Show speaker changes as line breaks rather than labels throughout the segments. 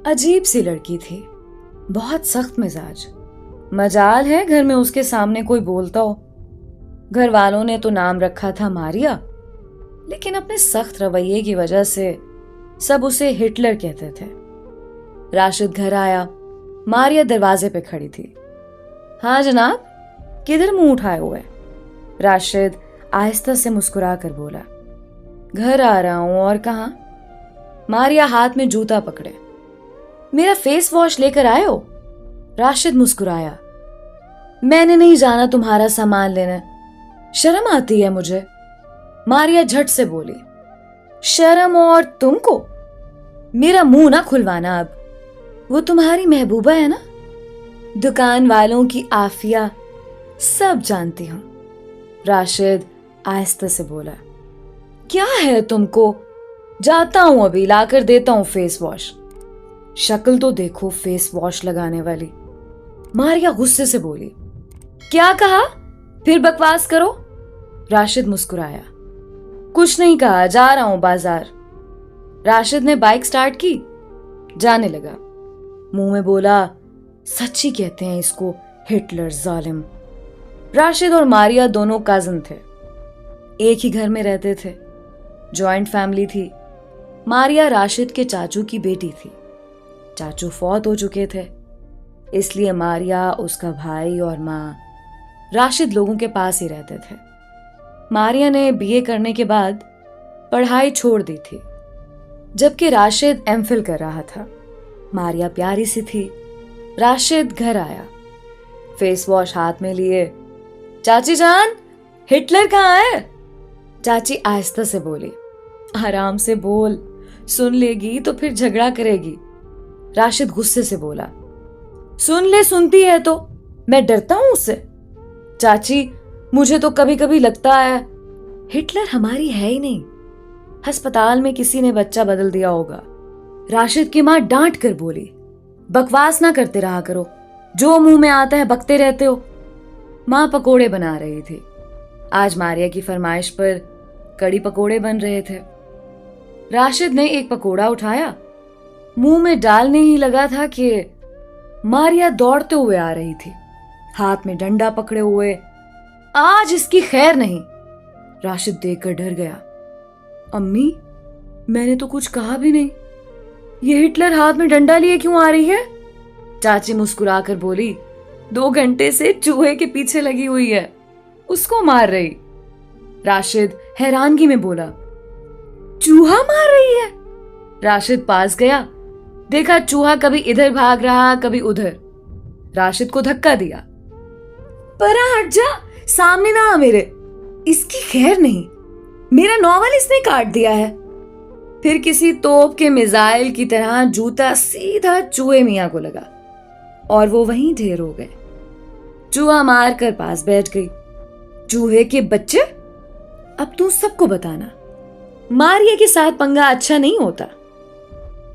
अजीब सी लड़की थी, बहुत सख्त मिजाज। मजाल है घर में उसके सामने कोई बोलता हो। घर वालों ने तो नाम रखा था मारिया, लेकिन अपने सख्त रवैये की वजह से सब उसे हिटलर कहते थे। राशिद घर आया, मारिया दरवाजे पे खड़ी थी। हाँ जनाब, किधर मुंह उठाए हुए? राशिद आहिस्ता से मुस्कुरा कर बोला, घर आ रहा हूं। और कहां? मारिया हाथ में जूता पकड़े। मेरा फेस वॉश लेकर आए हो? राशिद मुस्कुराया। मैंने नहीं जाना तुम्हारा सामान लेने, शर्म आती है मुझे। मारिया झट से बोली, शर्म और तुमको? मेरा मुंह ना खुलवाना अब। वो तुम्हारी महबूबा है ना, दुकान वालों की आफिया सब जानती हूं। राशिद आहिस्ता से बोला, क्या है तुमको? जाता हूं, अभी लाकर देता हूं फेस वॉश। शक्ल तो देखो फेस वॉश लगाने वाली। मारिया गुस्से से बोली, क्या कहा? फिर बकवास करो। राशिद मुस्कुराया, कुछ नहीं कहा, जा रहा हूं बाजार। राशिद ने बाइक स्टार्ट की, जाने लगा। मुंह में बोला, सच्ची कहते हैं इसको हिटलर जालिम। राशिद और मारिया दोनों कजिन थे, एक ही घर में रहते थे। जॉइंट फैमिली थी। मारिया राशिद के चाचू की बेटी थी। चाचू फौत हो चुके थे, इसलिए मारिया, उसका भाई और माँ राशिद लोगों के पास ही रहते थे। मारिया ने बीए करने के बाद पढ़ाई छोड़ दी थी, जबकि राशिद एमफिल कर रहा था। मारिया प्यारी सी थी। राशिद घर आया, फेस वॉश हाथ में लिए। चाची जान, हिटलर कहाँ है? चाची आहिस्ता से बोली, आराम से बोल, सुन लेगी तो फिर झगड़ा करेगी। राशिद गुस्से से बोला, सुन ले, सुनती है तो मैं डरता हूं उससे। चाची, मुझे तो कभी कभी लगता है हिटलर हमारी है ही नहीं, अस्पताल में किसी ने बच्चा बदल दिया होगा। राशिद की मां डांट कर बोली, बकवास ना करते रहा करो, जो मुंह में आता है बकते रहते हो। मां पकोड़े बना रही थी। आज मारिया की फरमाइश पर कड़ी पकोड़े बन रहे थे। राशिद ने एक पकोड़ा उठाया, मुंह में डालने ही लगा था कि मारिया दौड़ते हुए आ रही थी, हाथ में डंडा पकड़े हुए। आज इसकी खैर नहीं। राशिद देखकर डर गया। अम्मी, मैंने तो कुछ कहा भी नहीं, ये हिटलर हाथ में डंडा लिए क्यों आ रही है? चाची मुस्कुराकर बोली, 2 घंटे से चूहे के पीछे लगी हुई है, उसको मार रही। राशिद हैरानगी में बोला, चूहा मार रही है? राशिद पास गया, देखा चूहा कभी इधर भाग रहा कभी उधर। राशिद को धक्का दिया, परा हट जा, सामने ना आ मेरे। इसकी खैर नहीं, मेरा नॉवल इसने काट दिया है। फिर किसी तोप के मिसाइल की तरह जूता सीधा चूहे मियां को लगा और वो वहीं ढेर हो गए। चूहा मार कर पास बैठ गई। चूहे के बच्चे, अब तू सबको बताना, मारिया के साथ पंगा अच्छा नहीं होता।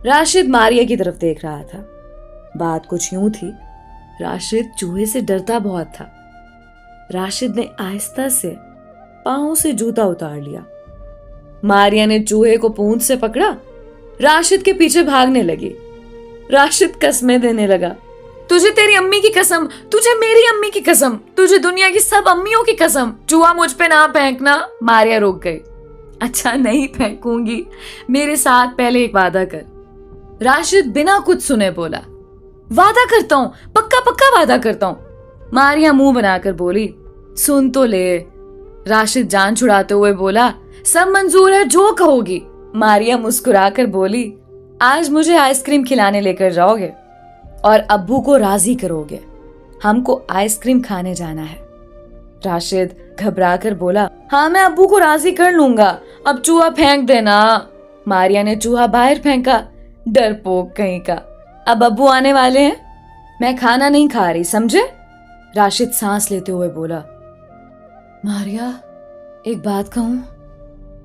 राशिद मारिया की तरफ देख रहा था। बात कुछ यूं थी, राशिद चूहे से डरता बहुत था। राशिद ने आहिस्ता से पांव से जूता उतार लिया। मारिया ने चूहे को पूंछ से पकड़ा, राशिद के पीछे भागने लगी। राशिद कसमें देने लगा, तुझे तेरी अम्मी की कसम, तुझे मेरी अम्मी की कसम, तुझे दुनिया की सब अम्मियों की कसम, चूहा मुझ पे ना फेंकना। मारिया रुक गई। अच्छा नहीं फेंकूंगी, मेरे साथ पहले एक वादा कर। राशिद बिना कुछ सुने बोला, वादा करता हूं, पक्का पक्का वादा करता हूं। मारिया मुंह बनाकर बोली, सुन तो ले। राशिद जान छुड़ाते हुए बोला, सब मंजूर है, जो कहोगी। मारिया मुस्कुराकर बोली, आज मुझे आइसक्रीम खिलाने लेकर जाओगे और अब्बू को राजी करोगे, हमको आइसक्रीम खाने जाना है। राशिद घबरा कर बोला, हाँ मैं अब्बू को राजी कर लूंगा, अब चूहा फेंक देना। मारिया ने चूहा बाहर फेंका, डरपोक कहीं का। अब अब्बू आने वाले हैं, मैं खाना नहीं खा रही, समझे? राशिद सांस लेते हुए बोला, मारिया एक बात कहूं?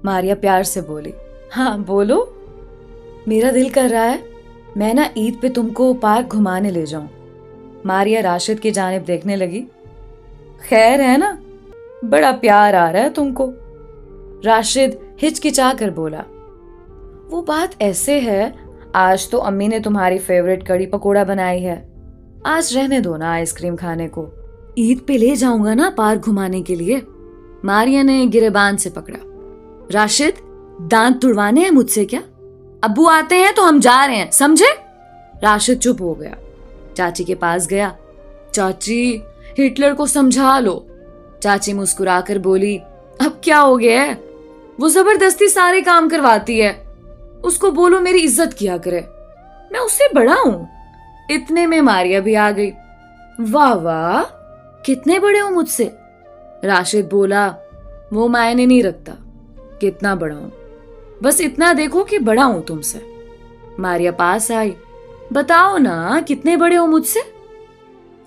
मारिया प्यार से बोली, हाँ बोलो। मेरा दिल कर रहा है मैं ना ईद पे तुमको पार्क घुमाने ले जाऊं। मारिया राशिद की जानिब देखने लगी, खैर है ना, बड़ा प्यार आ रहा है तुमको। राशिद हिचकिचा कर बोला, वो बात ऐसे है, आज तो अम्मी ने तुम्हारी फेवरेट कड़ी पकोड़ा बनाई है, आज रहने दो ना आइसक्रीम खाने को। ईद पे ले जाऊंगा ना पार्क घुमाने के लिए। मारिया ने गिरेबान से पकड़ा। राशिद, दांत तुड़वाने हैं मुझसे क्या? अब्बू आते हैं तो हम जा रहे हैं, समझे? राशिद चुप हो गया। चाची के पास गया। चाची, हिटलर को समझा लो। चाची मुस्कुराकर बोली, अब क्या हो गया है? वो जबरदस्ती सारे काम करवाती है, उसको बोलो मेरी इज्जत किया करे, मैं उससे बड़ा हूं। इतने में मारिया भी आ गई। वाह वाह, कितने बड़े हो मुझसे? राशिद बोला, वो मायने नहीं रखता कितना बड़ा हूं, बस इतना देखो कि बड़ा हूं तुमसे। मारिया पास आई। बताओ ना कितने बड़े हो मुझसे?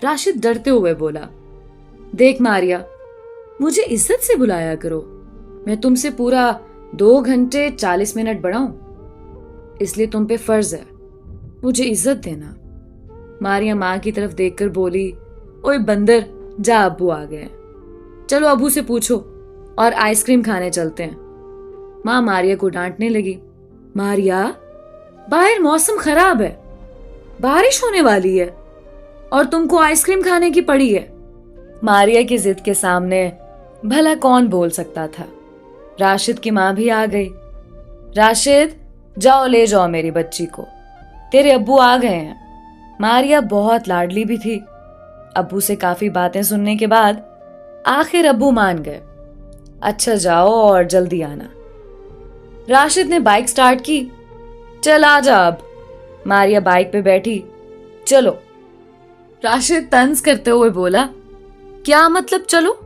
राशिद डरते हुए बोला, देख मारिया, मुझे इज्जत से बुलाया करो, मैं तुमसे पूरा 2 घंटे 40 मिनट बड़ा हूं, इसलिए तुम पे फर्ज है मुझे इज्जत देना। मारिया माँ की तरफ देखकर बोली, ओए बंदर, जा अब्बू आ गए, चलो अब्बू से पूछो और आइसक्रीम खाने चलते हैं। माँ मारिया को डांटने लगी। मारिया, बाहर मौसम खराब है, बारिश होने वाली है और तुमको आइसक्रीम खाने की पड़ी है। मारिया की जिद के सामने भला कौन बोल सकता था। राशिद की माँ भी आ गई। राशिद, जाओ ले जाओ मेरी बच्ची को, तेरे अब्बू आ गए हैं। मारिया बहुत लाडली भी थी। अब्बू से काफी बातें सुनने के बाद आखिर अब्बू मान गए। अच्छा जाओ और जल्दी आना। राशिद ने बाइक स्टार्ट की। चल आ जा अब। मारिया बाइक पे बैठी। चलो। राशिद तंज करते हुए बोला, क्या मतलब चलो?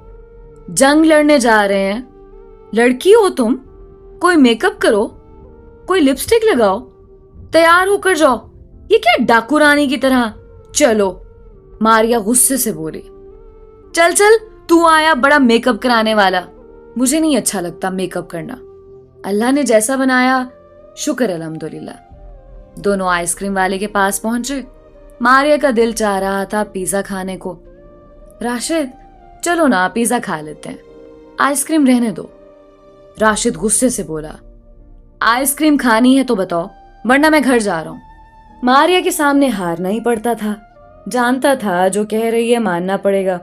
जंग लड़ने जा रहे हैं, लड़की हो तुम, कोई मेकअप करो, कोई लिपस्टिक लगाओ, तैयार होकर जाओ, ये क्या डाकू रानी की तरह? चलो। मारिया गुस्से से बोली। चल चल, तू आया बड़ा मेकअप कराने वाला, मुझे नहीं अच्छा लगता मेकअप करना, अल्लाह ने जैसा बनाया शुक्र अल्हम्दुलिल्लाह। दोनों आइसक्रीम वाले के पास पहुंचे। मारिया का दिल चाह रहा था पिज्जा खाने को। राशिद, चलो ना पिज्जा खा लेते हैं, आइसक्रीम रहने दो। राशिद गुस्से से बोला, आइसक्रीम खानी है तो बताओ, वरना मैं घर जा रहा हूं। मारिया के सामने हारना ही पड़ता था, जानता था जो कह रही है मानना पड़ेगा।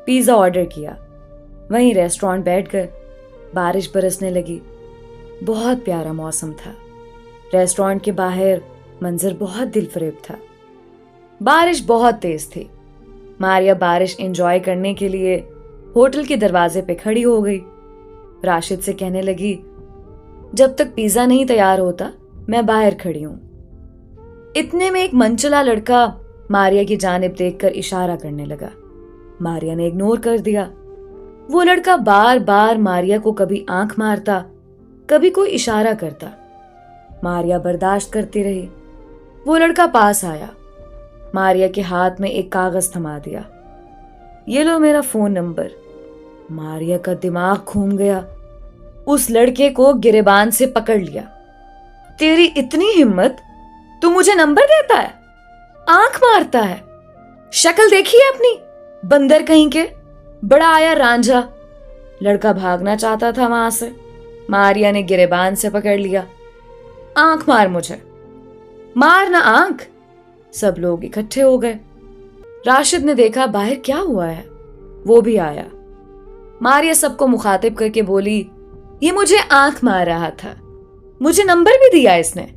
पिज्जा ऑर्डर किया, वहीं रेस्टोरेंट बैठ गए। बारिश बरसने लगी। बहुत प्यारा मौसम था। रेस्टोरेंट के बाहर मंजर बहुत दिलफरेब था। बारिश बहुत तेज थी। मारिया बारिश एंजॉय करने के लिए होटल के दरवाजे पे खड़ी हो गई। राशिद से कहने लगी, जब तक पिज्जा नहीं तैयार होता मैं बाहर खड़ी हूं। इतने में एक मनचला लड़का मारिया की जानिब देखकर इशारा करने लगा। मारिया ने इग्नोर कर दिया। वो लड़का बार बार मारिया को कभी आंख मारता, कभी कोई इशारा करता। मारिया बर्दाश्त करती रही। वो लड़का पास आया, मारिया के हाथ में एक कागज थमा दिया। ये लो मेरा फोन नंबर। मारिया का दिमाग घूम गया। उस लड़के को गिरेबान से पकड़ लिया। तेरी इतनी हिम्मत, तू मुझे नंबर देता है, आंख मारता है, शक्ल देखी है अपनी, बंदर कहीं के, बड़ा आया रांझा। लड़का भागना चाहता था वहां से। मारिया ने गिरेबान से पकड़ लिया। आंख मार मुझे, मार ना आंख। सब लोग इकट्ठे हो गए। राशिद ने देखा बाहर क्या हुआ है, वो भी आया। मारिया सबको मुखातिब करके बोली, ये मुझे आंख मार रहा था, मुझे नंबर भी दिया इसने,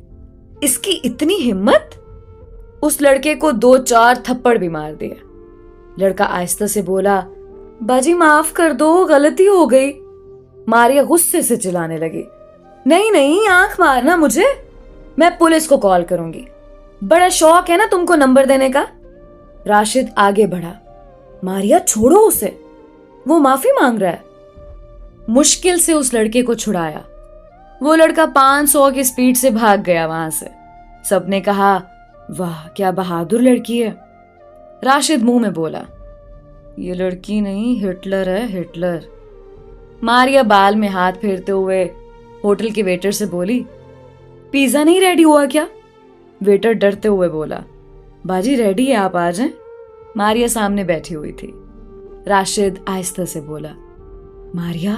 इसकी इतनी हिम्मत। उस लड़के को 2-4 थप्पड़ भी मार दिए। लड़का आहिस्ता से बोला, बाजी माफ कर दो, गलती हो गई। मारिया गुस्से से चिल्लाने लगी, नहीं नहीं, आंख मारना मुझे, मैं पुलिस को कॉल करूंगी, बड़ा शौक है ना तुमको नंबर देने का। राशिद आगे बढ़ा। मारिया छोड़ो उसे, वो माफी मांग रहा है। मुश्किल से उस लड़के को छुड़ाया। वो लड़का 500 की स्पीड से भाग गया वहां से। सबने कहा, वाह क्या बहादुर लड़की है। राशिद मुंह में बोला, ये लड़की नहीं, हिटलर है, हिटलर। मारिया बाल में हाथ फेरते हुए होटल के वेटर से बोली, पिज्जा नहीं रेडी हुआ क्या? वेटर डरते हुए बोला, बाजी रेडी है, आप आ जाएं। मारिया सामने बैठी हुई थी। राशिद आहिस्ता से बोला, मारिया,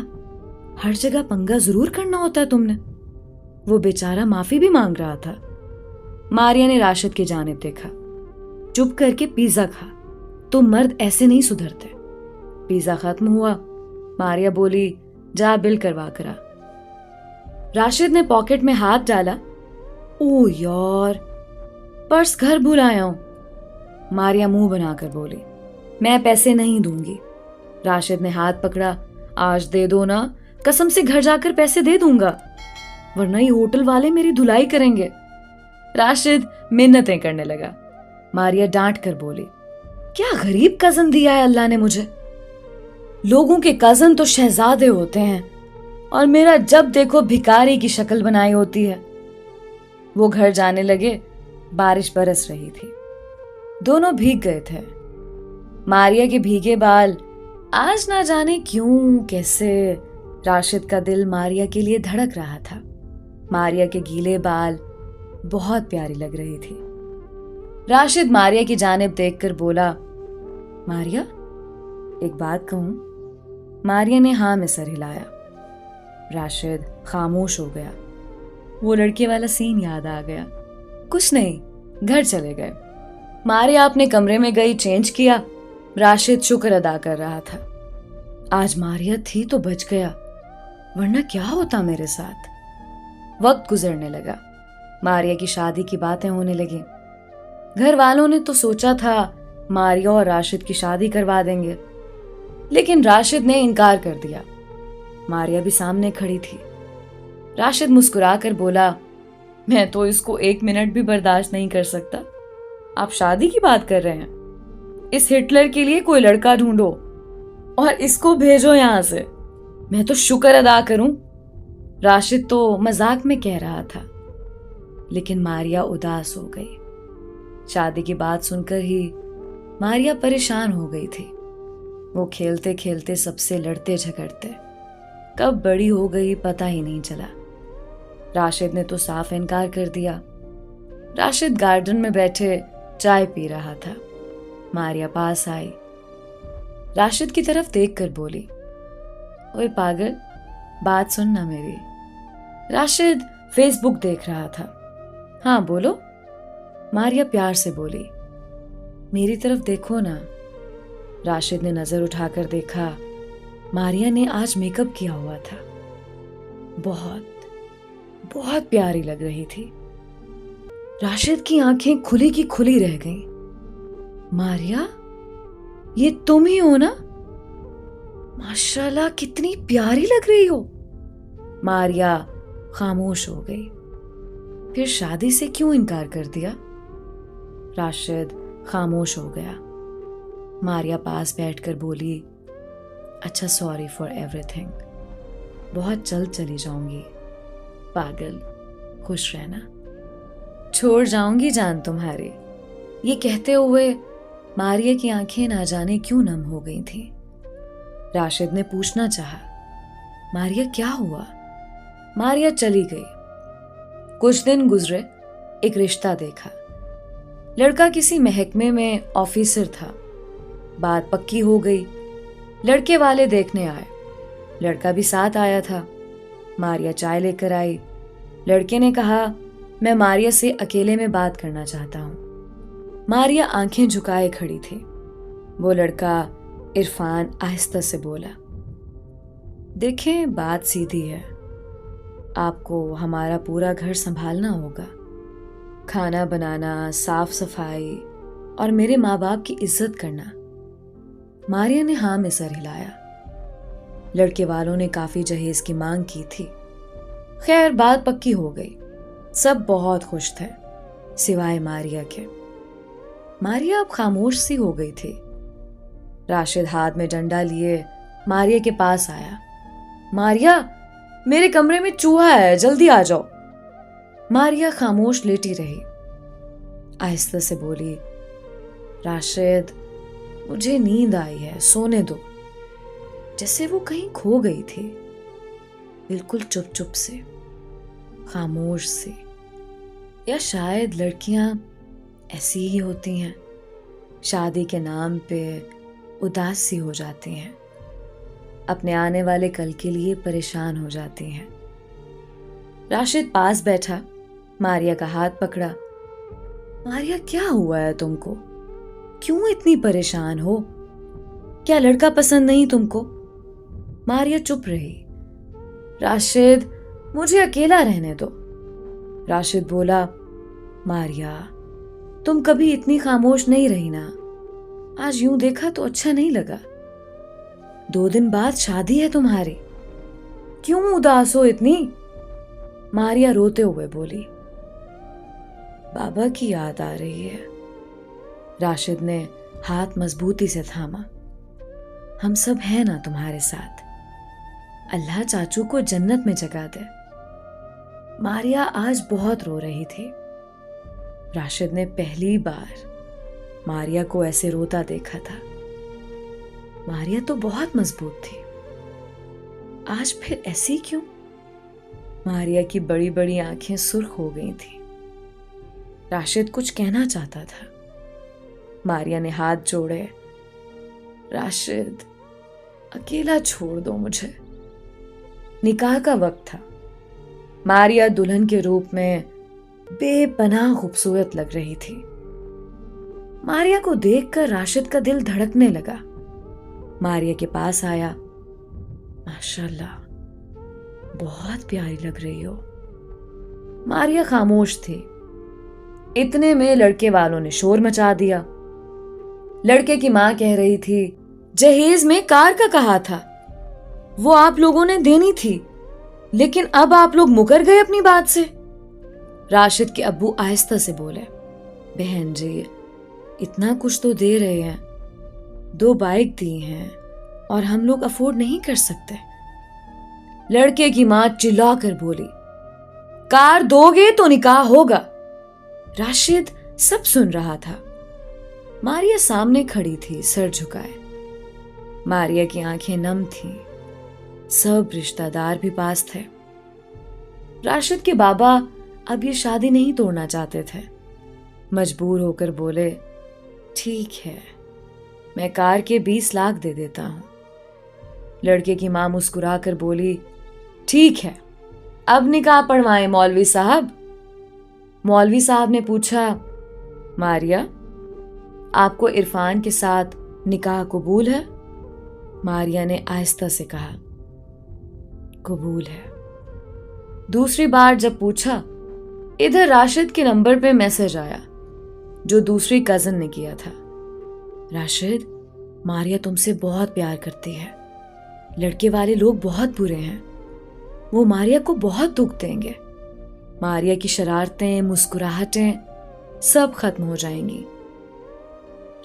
हर जगह पंगा जरूर करना होता है तुमने। वो बेचारा माफी भी मांग रहा था। मारिया ने राशिद की जानिब देखा। चुप करके पिज्जा खा, तो मर्द ऐसे नहीं सुधरते। पिज्जा खत्म हुआ। मारिया बोली, जा बिल करवा करा। राशिद ने पॉकेट में हाथ डाला। ओ यार, पर्स घर भूल आया हूं। मारिया मुंह बनाकर बोली, मैं पैसे नहीं दूंगी। राशिद ने हाथ पकड़ा। आज दे दो ना, कसम से घर जाकर पैसे दे दूंगा, वरना ये होटल वाले मेरी धुलाई करेंगे। राशिद मिन्नतें करने लगा। मारिया डांट कर बोली, क्या गरीब कजन दिया है अल्लाह ने मुझे। लोगों के कजन तो शहजादे होते हैं और मेरा जब देखो भिखारी की शक्ल बनाई होती है। वो घर जाने लगे। बारिश बरस रही थी। दोनों भीग गए थे। मारिया के भीगे बाल आज ना जाने क्यों कैसे राशिद का दिल मारिया के लिए धड़क रहा था। मारिया के गीले बाल बहुत प्यारी लग रही थी। राशिद मारिया की जानिब देखकर बोला, मारिया एक बात कहूं? मारिया ने हाँ में सर हिलाया। राशिद खामोश हो गया। वो लड़के वाला सीन याद आ गया। कुछ नहीं, घर चले गए। मारिया अपने कमरे में गई, चेंज किया। राशिद शुक्र अदा कर रहा था। आज मारिया थी तो बच गया, वरना क्या होता मेरे साथ। वक्त गुजरने लगा। मारिया की शादी की बातें होने लगी। घर वालों ने तो सोचा था मारिया और राशिद की शादी करवा देंगे, लेकिन राशिद ने इनकार कर दिया। मारिया भी सामने खड़ी थी। राशिद मुस्कुराकर बोला, मैं तो इसको 1 मिनट भी बर्दाश्त नहीं कर सकता। आप शादी की बात कर रहे हैं? इस हिटलर के लिए कोई लड़का ढूंढो और इसको भेजो यहां से। मैं तो शुक्र अदा करूं। राशिद तो मजाक में कह रहा था, लेकिन मारिया उदास हो गई। शादी की बात सुनकर ही मारिया परेशान हो गई थी। वो खेलते खेलते सबसे लड़ते झगड़ते कब बड़ी हो गई पता ही नहीं चला। राशिद ने तो साफ इनकार कर दिया। राशिद गार्डन में बैठे चाय पी रहा था। मारिया पास आई। राशिद की तरफ देखकर बोली, ओए पागल, बात सुनना मेरी। राशिद फेसबुक देख रहा था। हाँ बोलो। मारिया प्यार से बोली, मेरी तरफ देखो ना। राशिद ने नजर उठाकर देखा। मारिया ने आज मेकअप किया हुआ था। बहुत बहुत प्यारी लग रही थी। राशिद की आंखें खुली की खुली रह गईं। मारिया, ये तुम ही हो ना? माशाल्लाह, कितनी प्यारी लग रही हो। मारिया खामोश हो गई। फिर शादी से क्यों इनकार कर दिया? राशिद खामोश हो गया। मारिया पास बैठकर बोली, अच्छा, सॉरी फॉर एवरीथिंग। बहुत जल्द चली जाऊंगी। पागल, खुश रहना। छोड़ जाऊंगी जान तुम्हारी। ये कहते हुए मारिया की आंखें ना जाने क्यों नम हो गई थीं। राशिद ने पूछना चाहा, मारिया क्या हुआ? मारिया चली गई। कुछ दिन गुजरे। एक रिश्ता देखा। लड़का किसी महकमे में ऑफिसर था। बात पक्की हो गई। लड़के वाले देखने आए। लड़का भी साथ आया था। मारिया चाय लेकर आई। लड़के ने कहा, मैं मारिया से अकेले में बात करना चाहता हूं। मारिया आंखें झुकाए खड़ी थी। वो लड़का इरफान आहिस्ता से बोला, देखें, बात सीधी है। आपको हमारा पूरा घर संभालना होगा। खाना बनाना, साफ सफाई और मेरे माँ बाप की इज्जत करना। मारिया ने हाँ में सर हिलाया। लड़के वालों ने काफी जहेज की मांग की थी। खैर, बात पक्की हो गई। सब बहुत खुश थे, सिवाय मारिया के। मारिया अब खामोश सी हो गई थी। राशिद हाथ में डंडा लिए मारिया के पास आया। मारिया, मेरे कमरे में चूहा है, जल्दी आ जाओ। मारिया खामोश लेटी रही। आहिस्ता से बोली, राशिद, मुझे नींद आई है, सोने दो। जैसे वो कहीं खो गई थी। बिल्कुल चुप चुप से, खामोश से। या शायद लड़कियां ऐसी ही होती हैं, शादी के नाम पे उदास सी हो जाती हैं, अपने आने वाले कल के लिए परेशान हो जाती हैं। राशिद पास बैठा, मारिया का हाथ पकड़ा। मारिया, क्या हुआ है तुमको? क्यों इतनी परेशान हो? क्या लड़का पसंद नहीं तुमको? मारिया चुप रही। राशिद, मुझे अकेला रहने दो। राशिद बोला, मारिया, तुम कभी इतनी खामोश नहीं रही ना। आज यूं देखा तो अच्छा नहीं लगा। 2 दिन बाद शादी है तुम्हारी, क्यों उदास हो इतनी? मारिया रोते हुए बोली, बाबा की याद आ रही है। राशिद ने हाथ मजबूती से थामा। हम सब हैं ना तुम्हारे साथ। अल्लाह चाचू को जन्नत में जगा दे। मारिया आज बहुत रो रही थी। राशिद ने पहली बार मारिया को ऐसे रोता देखा था। मारिया तो बहुत मजबूत थी, आज फिर ऐसी क्यों? मारिया की बड़ी बड़ी आंखें सुर्ख हो गई थी। राशिद कुछ कहना चाहता था। मारिया ने हाथ जोड़े। राशिद, अकेला छोड़ दो मुझे। निकाह का वक्त था। मारिया दुल्हन के रूप में बेपनाह खूबसूरत लग रही थी। मारिया को देखकर राशिद का दिल धड़कने लगा। मारिया के पास आया। माशाल्लाह, बहुत प्यारी लग रही हो। मारिया खामोश थी। इतने में लड़के वालों ने शोर मचा दिया। लड़के की मां कह रही थी, जहेज में कार का कहा था, वो आप लोगों ने देनी थी, लेकिन अब आप लोग मुकर गए अपनी बात से। राशिद के अब्बू आहिस्ता से बोले, बहन जी, इतना कुछ तो दे रहे हैं, 2 बाइक दी हैं और हम लोग अफोर्ड नहीं कर सकते। लड़के की मां चिल्लाकर बोली, कार दोगे तो निकाह होगा। राशिद सब सुन रहा था। मारिया सामने खड़ी थी, सर झुकाए। मारिया की आंखें नम थीं। सब रिश्तेदार भी पास थे। राशिद के बाबा अब ये शादी नहीं तोड़ना चाहते थे। मजबूर होकर बोले, ठीक है, मैं कार के 20 लाख दे देता हूं। लड़के की मां मुस्कुराकर बोली, ठीक है, अब निकाह पढ़वाएं मौलवी साहब। मौलवी साहब ने पूछा, मारिया, आपको इरफान के साथ निकाह कबूल है? मारिया ने आहिस्ता से कहा, कबूल है। दूसरी बार जब पूछा, इधर राशिद के नंबर पे मैसेज आया जो दूसरी कजन ने किया था। राशिद, मारिया तुमसे बहुत प्यार करती है। लड़के वाले लोग बहुत बुरे हैं, वो मारिया को बहुत दुख देंगे। मारिया की शरारतें, मुस्कुराहटें सब खत्म हो जाएंगी।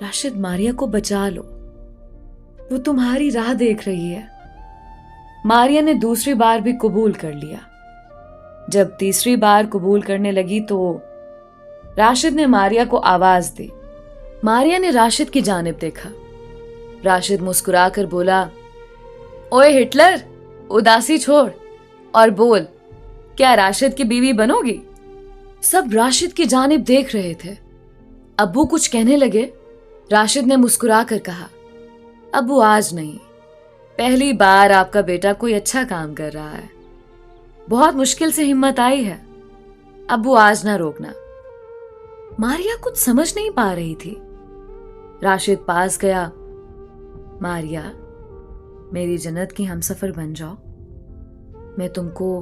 राशिद, मारिया को बचा लो, वो तुम्हारी राह देख रही है। मारिया ने दूसरी बार भी कबूल कर लिया। जब तीसरी बार कबूल करने लगी तो राशिद ने मारिया को आवाज दी। मारिया ने राशिद की जानिब देखा। राशिद मुस्कुराकर बोला, ओए हिटलर, उदासी छोड़ और बोल, क्या राशिद की बीवी बनोगी? सब राशिद की जानिब देख रहे थे। अब्बू कुछ कहने लगे। राशिद ने मुस्कुराकर कहा, अब्बू आज नहीं, पहली बार आपका बेटा कोई अच्छा काम कर रहा है। बहुत मुश्किल से हिम्मत आई है। अब्बू आज ना रोकना। मारिया कुछ समझ नहीं पा रही थी। राशिद पास गया। मारिया, मेरी जन्नत की हमसफर बन जाओ। मैं तुमको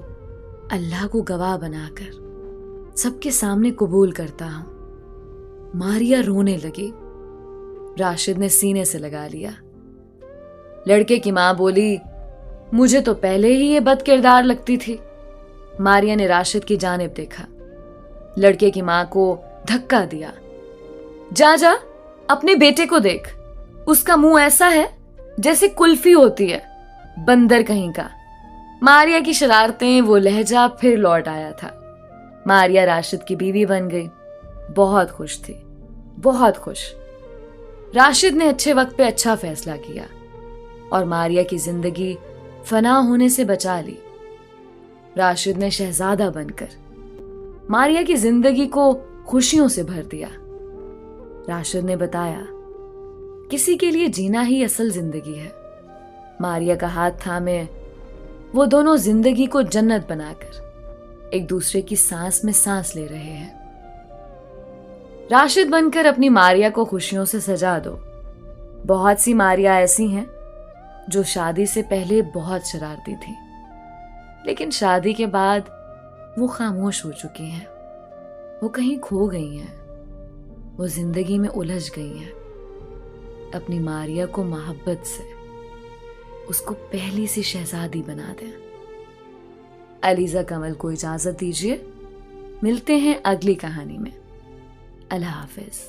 अल्लाह को गवाह बनाकर सबके सामने कबूल करता हूं। मारिया रोने लगी। राशिद ने सीने से लगा लिया। लड़के की मां बोली, मुझे तो पहले ही ये बदकिरदार लगती थी। मारिया ने राशिद की जानिब देखा। लड़के की मां को धक्का दिया। जा जा, अपने बेटे को देख, उसका मुंह ऐसा है जैसे कुल्फी होती है, बंदर कहीं का। मारिया की शरारतें, वो लहजा फिर लौट आया था। मारिया राशिद की बीवी बन गई। बहुत खुश थी, बहुत खुश। राशिद ने अच्छे वक्त पे अच्छा फैसला किया और मारिया की जिंदगी फना होने से बचा ली। राशिद ने शहजादा बनकर मारिया की जिंदगी को खुशियों से भर दिया। राशिद ने बताया, किसी के लिए जीना ही असल जिंदगी है। मारिया का हाथ थामे वो दोनों जिंदगी को जन्नत बनाकर एक दूसरे की सांस में सांस ले रहे हैं। राशिद बनकर अपनी मारिया को खुशियों से सजा दो। बहुत सी मारिया ऐसी हैं जो शादी से पहले बहुत शरारती थी, लेकिन शादी के बाद वो खामोश हो चुकी हैं। वो कहीं खो गई हैं, वो जिंदगी में उलझ गई हैं। अपनी मारिया को मोहब्बत से उसको पहली सी शहजादी बना दें। अलीजा कमल को इजाजत दीजिए, मिलते हैं अगली कहानी में। अल्लाह हाफिज।